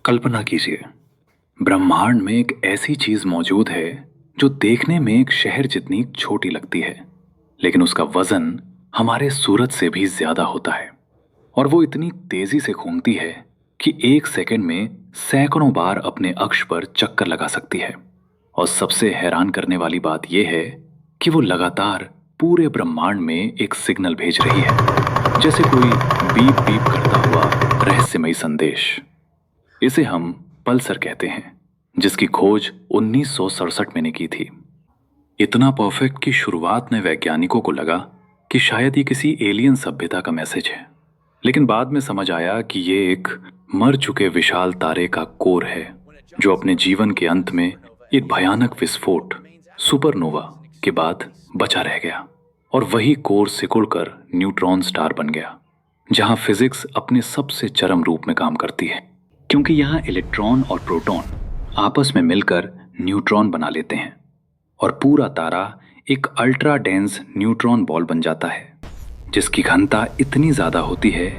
कल्पना कीजिए, ब्रह्मांड में एक ऐसी चीज मौजूद है जो देखने में एक शहर जितनी छोटी लगती है, लेकिन उसका वजन हमारे सूरज से भी ज्यादा होता है। और वो इतनी तेजी से घूमती है कि एक सेकंड में सैकड़ों बार अपने अक्ष पर चक्कर लगा सकती है। और सबसे हैरान करने वाली बात यह है कि वो लगातार पूरे ब्रह्मांड में एक सिग्नल भेज रही है, जैसे कोई बीप बीप करता हुआ रहस्यमयी संदेश। इसे हम पल्सर कहते हैं, जिसकी खोज 1967 में ने की थी। इतना परफेक्ट कि शुरुआत में वैज्ञानिकों को लगा कि शायद ये किसी एलियन सभ्यता का मैसेज है, लेकिन बाद में समझ आया कि ये एक मर चुके विशाल तारे का कोर है, जो अपने जीवन के अंत में एक भयानक विस्फोट सुपरनोवा के बाद बचा रह गया। और वही कोर सिकुड़कर न्यूट्रॉन स्टार बन गया, जहां फिजिक्स अपने सबसे चरम रूप में काम करती है, क्योंकि यहाँ इलेक्ट्रॉन और प्रोटॉन आपस में मिलकर न्यूट्रॉन बना लेते हैं और पूरा तारा एक अल्ट्रा डेंस न्यूट्रॉन बॉल बन जाता है, जिसकी घनता इतनी ज़्यादा होती है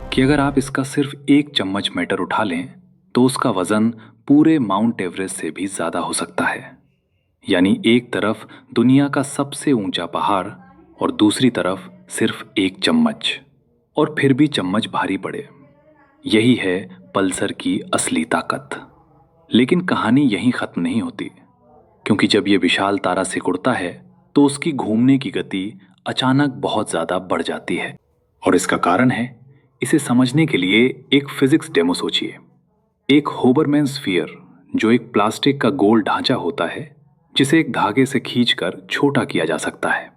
कि अगर आप इसका सिर्फ एक चम्मच मैटर उठा लें तो उसका वजन पूरे माउंट एवरेस्ट से भी ज़्यादा हो सकता है। यानी एक तरफ दुनिया का सबसे ऊंचा पहाड़ और दूसरी तरफ सिर्फ एक चम्मच, और फिर भी चम्मच भारी पड़े। यही है पल्सर की असली ताकत। लेकिन कहानी यहीं खत्म नहीं होती, क्योंकि जब ये विशाल तारा सिकुड़ता है तो उसकी घूमने की गति अचानक बहुत ज़्यादा बढ़ जाती है। और इसका कारण है, इसे समझने के लिए एक फिजिक्स डेमो सोचिए। एक होबरमैन स्फीयर, जो एक प्लास्टिक का गोल ढांचा होता है जिसे एक धागे से खींचकर छोटा किया जा सकता है।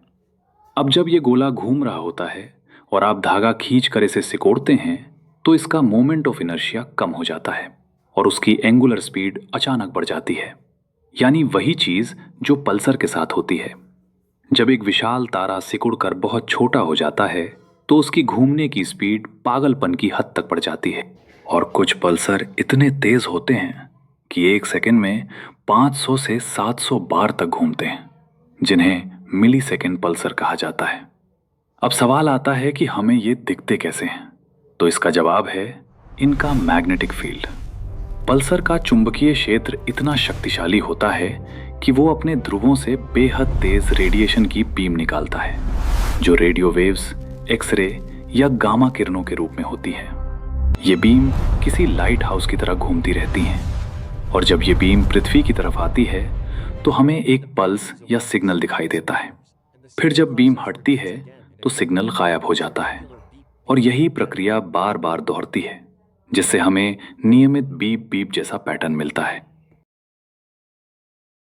अब जब ये गोला घूम रहा होता है और आप धागा खींचकर इसे सिकोड़ते हैं तो इसका मोमेंट ऑफ इनर्शिया कम हो जाता है और उसकी एंगुलर स्पीड अचानक बढ़ जाती है। यानी वही चीज जो पल्सर के साथ होती है। जब एक विशाल तारा सिकुड़कर बहुत छोटा हो जाता है तो उसकी घूमने की स्पीड पागलपन की हद तक बढ़ जाती है। और कुछ पल्सर इतने तेज होते हैं कि एक सेकंड में 500 से 700 बार तक घूमते हैं, जिन्हें मिली सेकेंड पल्सर कहा जाता है। अब सवाल आता है कि हमें ये दिखते कैसे हैं? तो इसका जवाब है इनका मैग्नेटिक फील्ड। पल्सर का चुंबकीय क्षेत्र इतना शक्तिशाली होता है कि वो अपने ध्रुवों से बेहद तेज रेडिएशन की बीम निकालता है, जो रेडियो वेव्स, एक्सरे या गामा किरणों के रूप में होती है। ये बीम किसी लाइट हाउस की तरह घूमती रहती हैं, और जब ये बीम पृथ्वी की तरफ आती है तो हमें एक पल्स या सिग्नल दिखाई देता है। फिर जब बीम हटती है तो सिग्नल गायब हो जाता है, और यही प्रक्रिया बार बार दोहरती है, जिससे हमें नियमित बीप बीप जैसा पैटर्न मिलता है।